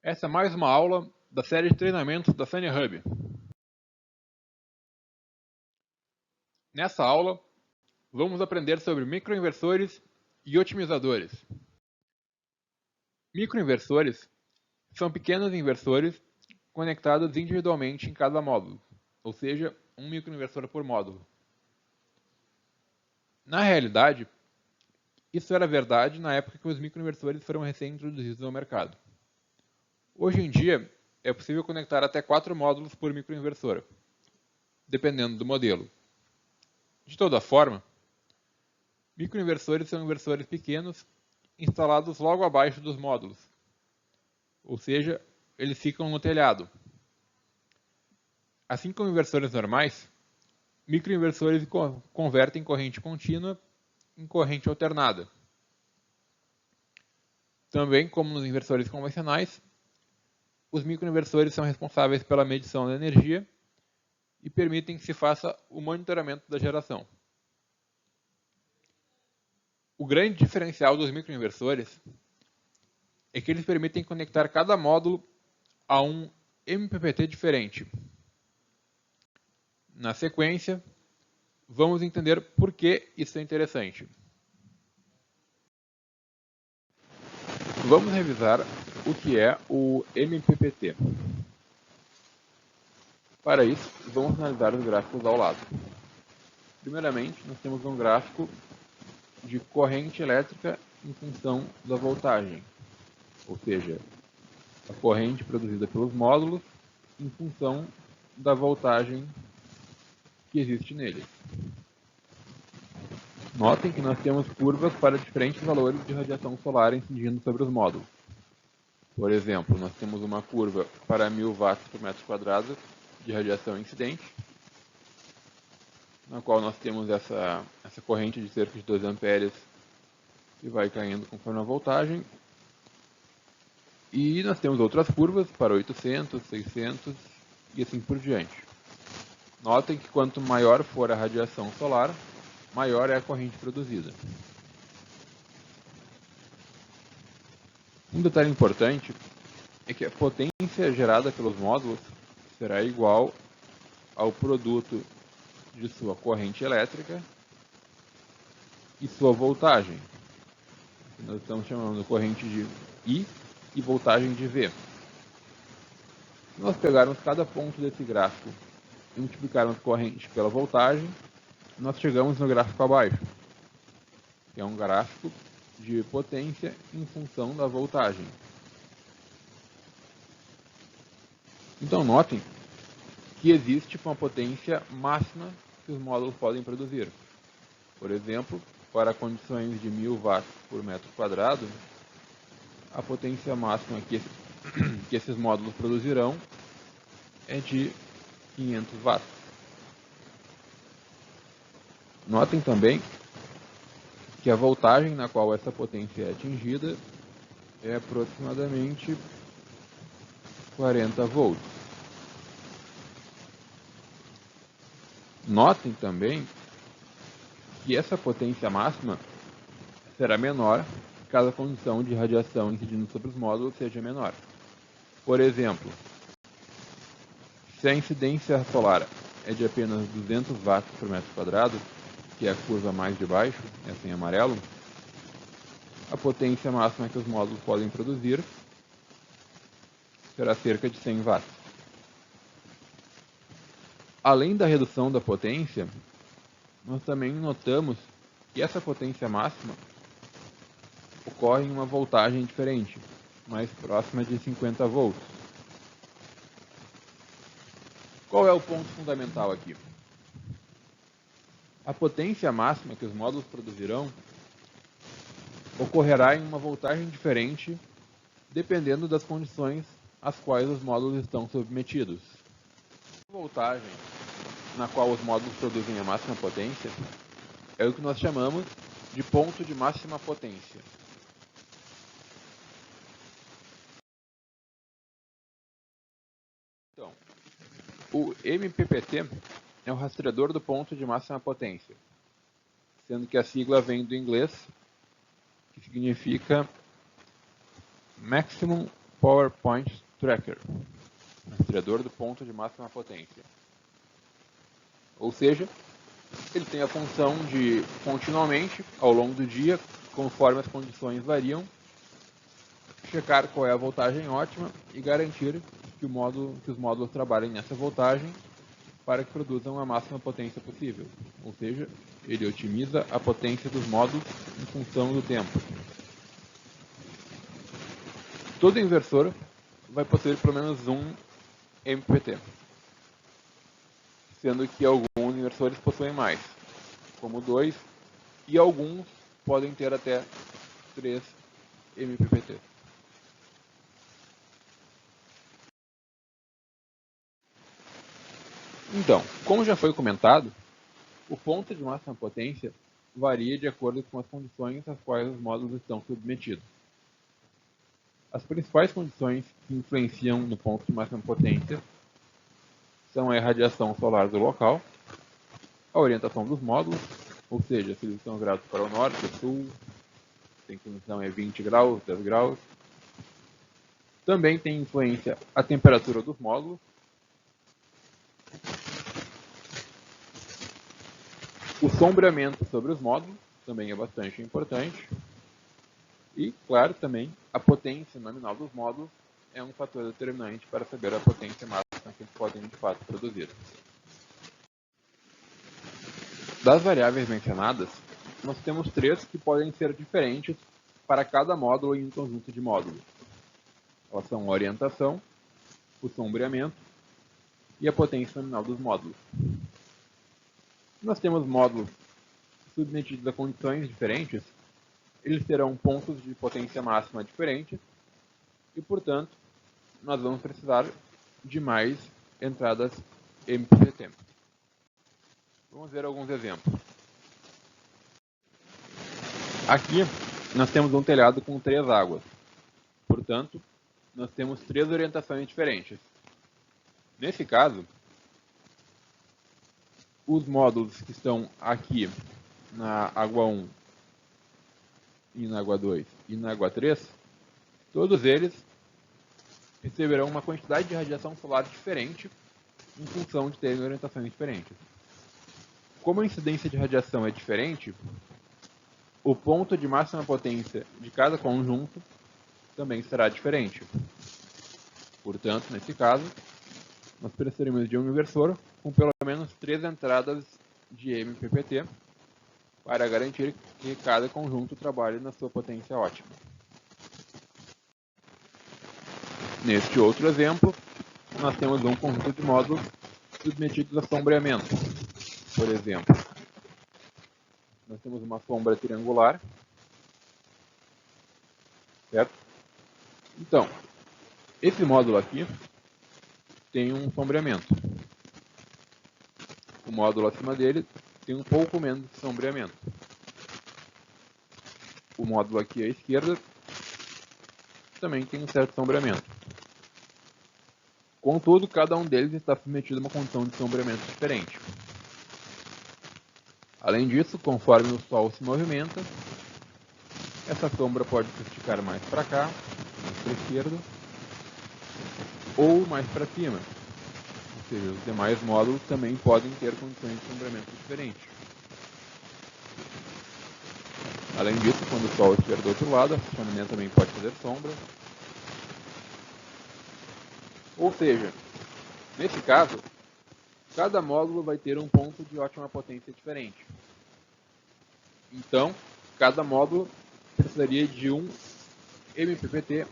Essa é mais uma aula da série de treinamentos da SaniHub. Nessa aula, vamos aprender sobre microinversores e otimizadores. Microinversores são pequenos inversores conectados individualmente em cada módulo, ou seja, um microinversor por módulo. Na realidade, isso era verdade na época que os microinversores foram recém-introduzidos ao mercado. Hoje em dia, é possível conectar até 4 módulos por microinversor, dependendo do modelo. De toda forma, microinversores são inversores pequenos instalados logo abaixo dos módulos, ou seja, eles ficam no telhado. Assim como inversores normais, microinversores convertem corrente contínua em corrente alternada. Também, como nos inversores convencionais, os microinversores são responsáveis pela medição da energia e permitem que se faça o monitoramento da geração. O grande diferencial dos microinversores é que eles permitem conectar cada módulo a um MPPT diferente. Na sequência, vamos entender por que isso é interessante. Vamos revisar o que é o MPPT. Para isso, vamos analisar os gráficos ao lado. Primeiramente, nós temos um gráfico de corrente elétrica em função da voltagem, ou seja, a corrente produzida pelos módulos em função da voltagem que existe neles. Notem que nós temos curvas para diferentes valores de radiação solar incidindo sobre os módulos. Por exemplo, nós temos uma curva para 1000 watts por metro quadrado de radiação incidente, na qual nós temos essa corrente de cerca de 2 amperes que vai caindo conforme a voltagem. E nós temos outras curvas para 800, 600 e assim por diante. Notem que quanto maior for a radiação solar, maior é a corrente produzida. Um detalhe importante é que a potência gerada pelos módulos será igual ao produto de sua corrente elétrica e sua voltagem. Nós estamos chamando de corrente de I e voltagem de V. Se nós pegarmos cada ponto desse gráfico e multiplicarmos corrente pela voltagem, nós chegamos no gráfico abaixo, que é um gráfico de potência em função da voltagem. Então notem que existe uma potência máxima que os módulos podem produzir. Por exemplo, para condições de 1000 watts por metro quadrado, a potência máxima que esses módulos produzirão é de 500 watts. Notem também que a voltagem na qual essa potência é atingida é aproximadamente 40 volts. Notem também que essa potência máxima será menor caso a condição de radiação incidindo sobre os módulos seja menor. Por exemplo, se a incidência solar é de apenas 200 watts por metro quadrado, que é a curva mais de baixo, essa em amarelo, a potência máxima que os módulos podem produzir será cerca de 100 watts. Além da redução da potência, nós também notamos que essa potência máxima ocorre em uma voltagem diferente, mais próxima de 50 volts. Qual é o ponto fundamental aqui? A potência máxima que os módulos produzirão ocorrerá em uma voltagem diferente dependendo das condições às quais os módulos estão submetidos. A voltagem na qual os módulos produzem a máxima potência é o que nós chamamos de ponto de máxima potência. Então, o MPPT é o rastreador do ponto de máxima potência, sendo que a sigla vem do inglês, que significa Maximum Power Point Tracker, rastreador do ponto de máxima potência. Ou seja, ele tem a função de continuamente, ao longo do dia, conforme as condições variam, checar qual é a voltagem ótima e garantir que os módulos trabalhem nessa voltagem para que produzam a máxima potência possível. Ou seja, ele otimiza a potência dos módulos em função do tempo. Todo inversor vai possuir pelo menos um MPPT, sendo que alguns inversores possuem mais, como 2, e alguns podem ter até 3 MPPT. Então, como já foi comentado, o ponto de máxima potência varia de acordo com as condições às quais os módulos estão submetidos. As principais condições que influenciam no ponto de máxima potência são a irradiação solar do local, a orientação dos módulos, ou seja, se eles estão virados para o norte, o sul, se a inclinação é 20 graus, 10 graus. Também tem influência a temperatura dos módulos, o sombreamento sobre os módulos, também é bastante importante. E, claro, também a potência nominal dos módulos é um fator determinante para saber a potência máxima que eles podem, de fato, produzir. Das variáveis mencionadas, nós temos 3 que podem ser diferentes para cada módulo em um conjunto de módulos. Elas são a orientação, o sombreamento e a potência nominal dos módulos. Nós temos módulos submetidos a condições diferentes, eles terão pontos de potência máxima diferentes e, portanto, nós vamos precisar de mais entradas MPPT. Vamos ver alguns exemplos. Aqui nós temos um telhado com 3 águas, portanto, nós temos 3 orientações diferentes. Nesse caso, os módulos que estão aqui na água 1 e na água 2 e na água 3, todos eles receberão uma quantidade de radiação solar diferente em função de terem orientações diferentes. Como a incidência de radiação é diferente, o ponto de máxima potência de cada conjunto também será diferente. Portanto, nesse caso, nós precisaremos de um inversor com pelo menos 3 entradas de MPPT para garantir que cada conjunto trabalhe na sua potência ótima. Neste outro exemplo, nós temos um conjunto de módulos submetidos a sombreamento. Por exemplo, nós temos uma sombra triangular, certo? Então, esse módulo aqui tem um sombreamento. O módulo acima dele tem um pouco menos de sombreamento. O módulo aqui à esquerda também tem um certo sombreamento. Contudo, cada um deles está submetido a uma condição de sombreamento diferente. Além disso, conforme o Sol se movimenta, essa sombra pode se esticar mais para cá, mais para a esquerda, ou mais para cima. Ou seja, os demais módulos também podem ter condições de sombreamento diferentes. Além disso, quando o Sol estiver do outro lado, a chaminé também pode fazer sombra. Ou seja, nesse caso, cada módulo vai ter um ponto de ótima potência diferente. Então, cada módulo precisaria de um MPPT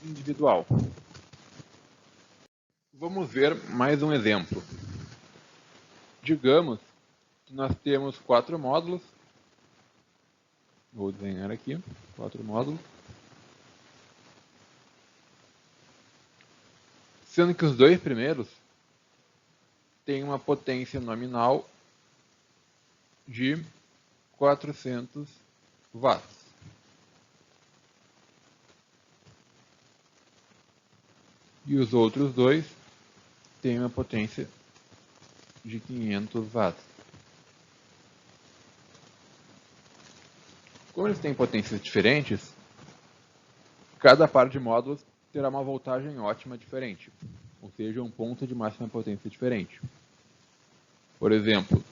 individual. Vamos ver mais um exemplo. Digamos que nós temos 4 módulos. Vou desenhar aqui 4 módulos. Sendo que os 2 primeiros têm uma potência nominal de 400 watts. E os outros 2 têm uma potência de 500 watts. Como eles têm potências diferentes, cada par de módulos terá uma voltagem ótima diferente, ou seja, um ponto de máxima potência diferente. Por exemplo,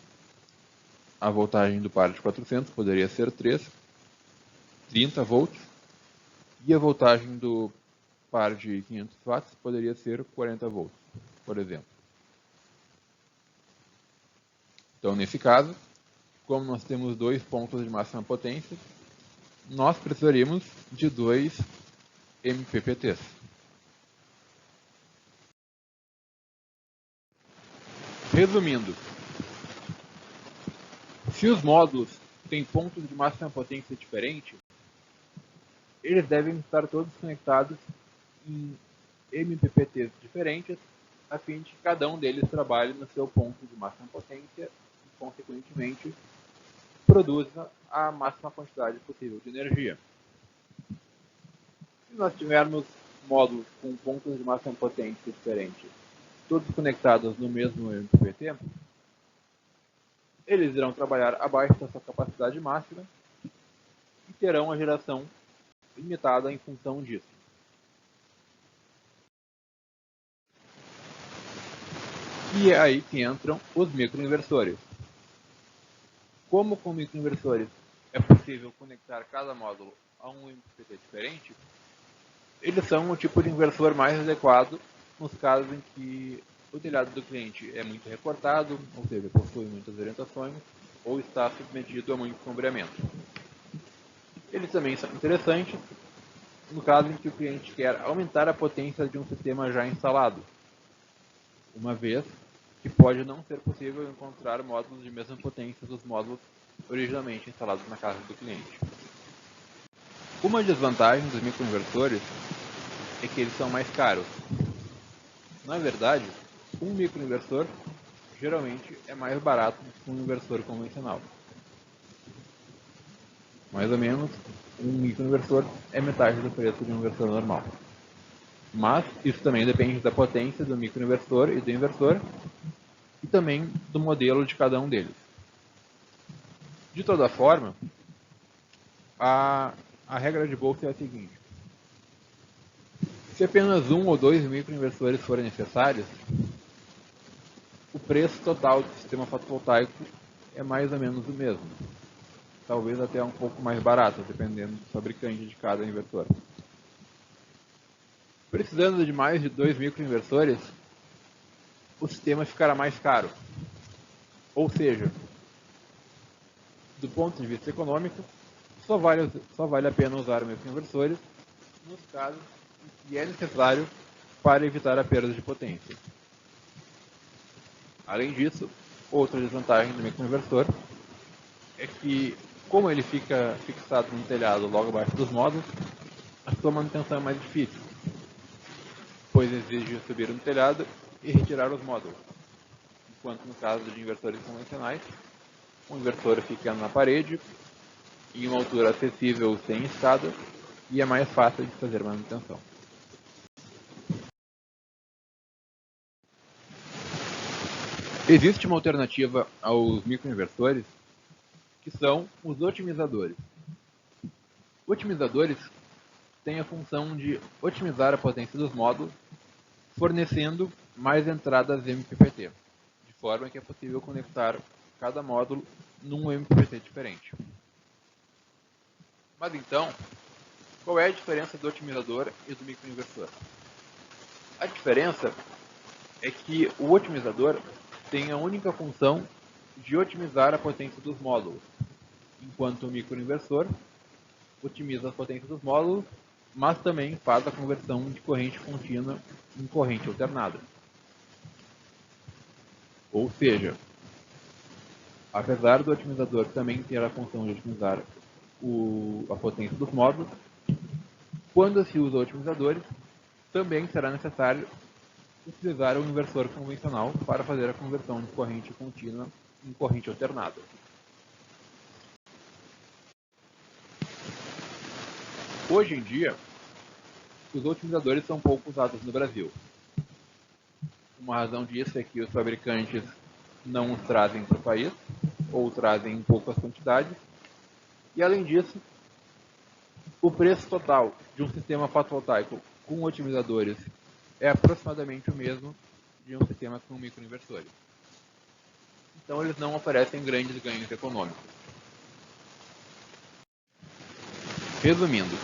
a voltagem do par de 400 poderia ser 30 volts, e a voltagem do par de 500 watts poderia ser 40 volts, por exemplo. Então, nesse caso, como nós temos dois pontos de máxima potência, nós precisaríamos de 2 MPPTs. Resumindo, se os módulos têm pontos de máxima potência diferentes, eles devem estar todos conectados em MPPTs diferentes, a fim de que cada um deles trabalhe no seu ponto de máxima potência e, consequentemente, produza a máxima quantidade possível de energia. Se nós tivermos módulos com pontos de máxima potência diferentes, todos conectados no mesmo MPPT, eles irão trabalhar abaixo da sua capacidade máxima e terão a geração limitada em função disso. E é aí que entram os microinversores. Como com microinversores é possível conectar cada módulo a um MPPT diferente, eles são o tipo de inversor mais adequado nos casos em que o telhado do cliente é muito recortado, ou seja, possui muitas orientações, ou está submetido a muito sombreamento. Eles também são interessantes no caso em que o cliente quer aumentar a potência de um sistema já instalado, uma vez que pode não ser possível encontrar módulos de mesma potência dos módulos originalmente instalados na casa do cliente. Uma desvantagem dos microinversores é que eles são mais caros. Na verdade, um microinversor geralmente é mais barato do que um inversor convencional. Mais ou menos, um microinversor é metade do preço de um inversor normal. Mas isso também depende da potência do microinversor e do inversor, e também do modelo de cada um deles. De toda forma, a regra de bolsa é a seguinte: se apenas um ou dois microinversores forem necessários, o preço total do sistema fotovoltaico é mais ou menos o mesmo. Talvez até um pouco mais barato, dependendo do fabricante de cada inversor. Precisando de mais de 2 microinversores, o sistema ficará mais caro. Ou seja, do ponto de vista econômico, só vale a pena usar microinversores nos casos em que é necessário para evitar a perda de potência. Além disso, outra desvantagem do microinversor é que, como ele fica fixado no telhado logo abaixo dos módulos, a sua manutenção é mais difícil, pois exige subir no telhado e retirar os módulos, enquanto no caso de inversores convencionais, o inversor fica na parede, em uma altura acessível sem escada, e é mais fácil de fazer manutenção. Existe uma alternativa aos microinversores, que são os otimizadores. Otimizadores têm a função de otimizar a potência dos módulos, fornecendo mais entradas MPPT, de forma que é possível conectar cada módulo num MPPT diferente. Mas então, qual é a diferença do otimizador e do microinversor? A diferença é que o otimizador tem a única função de otimizar a potência dos módulos, enquanto o microinversor otimiza a potência dos módulos, mas também faz a conversão de corrente contínua em corrente alternada. Ou seja, apesar do otimizador também ter a função de otimizar a potência dos módulos, quando se usa otimizadores, também será necessário utilizar um inversor convencional para fazer a conversão de corrente contínua em corrente alternada. Hoje em dia, os otimizadores são pouco usados no Brasil. Uma razão disso é que os fabricantes não os trazem para o país, ou trazem em poucas quantidades, e além disso, o preço total de um sistema fotovoltaico com otimizadores é aproximadamente o mesmo de um sistema com microinversores. Então eles não oferecem grandes ganhos econômicos. Resumindo,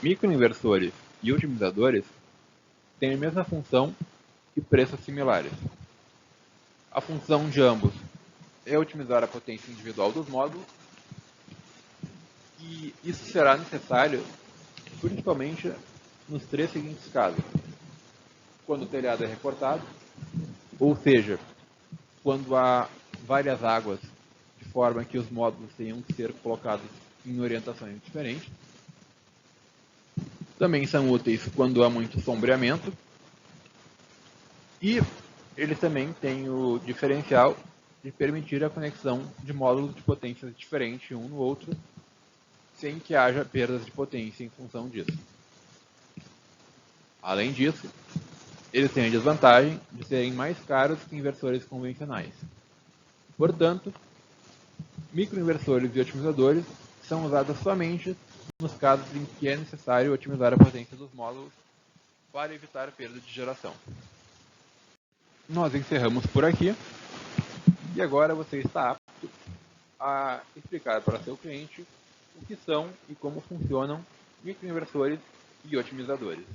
microinversores e otimizadores têm a mesma função e preços similares. A função de ambos é otimizar a potência individual dos módulos, e isso será necessário principalmente nos três seguintes casos: quando o telhado é recortado, ou seja, quando há várias águas de forma que os módulos tenham que ser colocados em orientações diferentes. Também são úteis quando há muito sombreamento, e eles também têm o diferencial de permitir a conexão de módulos de potências diferentes um no outro, sem que haja perdas de potência em função disso. Além disso, eles têm a desvantagem de serem mais caros que inversores convencionais. Portanto, microinversores e otimizadores são usados somente nos casos em que é necessário otimizar a potência dos módulos para evitar perda de geração. Nós encerramos por aqui, e agora você está apto a explicar para seu cliente o que são e como funcionam microinversores e otimizadores.